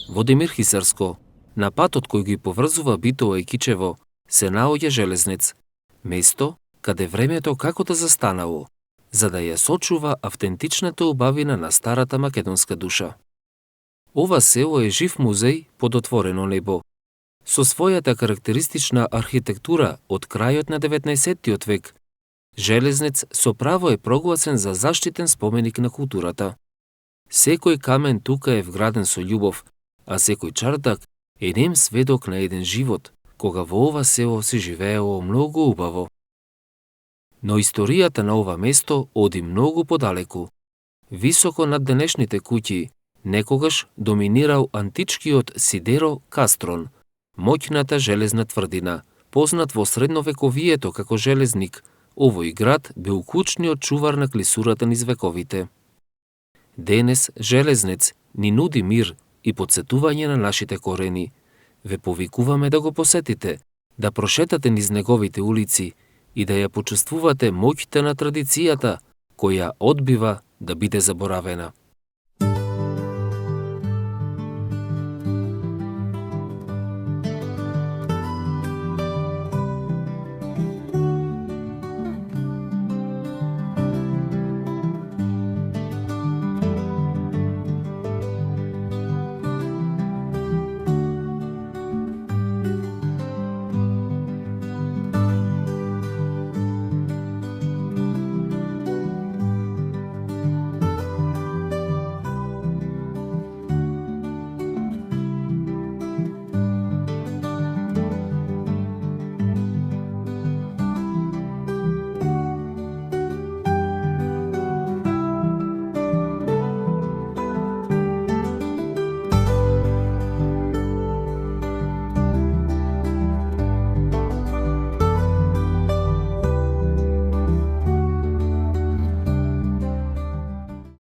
Во Демирхисарско, на патот кој ги поврзува Битово и Кичево, се наоѓа железнец, место каде времето како да застанало, за да ја сочува автентичната убавина на старата македонска душа. Ова село е жив музеј под отворено небо, со својата карактеристична архитектура од крајот на 19-тиот век. Железнец со право е прогласен за заштитен споменик на културата. Секој камен тука е вграден со љубов, а секој чардак е нем сведок на еден живот, кога во ова село се живеело многу убаво. Но историјата на ова место оди многу подалеку. Високо над денешните куќи, некогаш доминирал античкиот Сидеро Кастрон, моќната железна тврдина, познат во средновековието како железник. Овој град бил клучниот чувар на клисурата низ вековите. Денес железнец ни нуди мир и потсетување на нашите корени. Ве повикуваме да го посетите, да прошетате низ неговите улици и да ја почувствувате моќта на традицијата, која одбива да биде заборавена.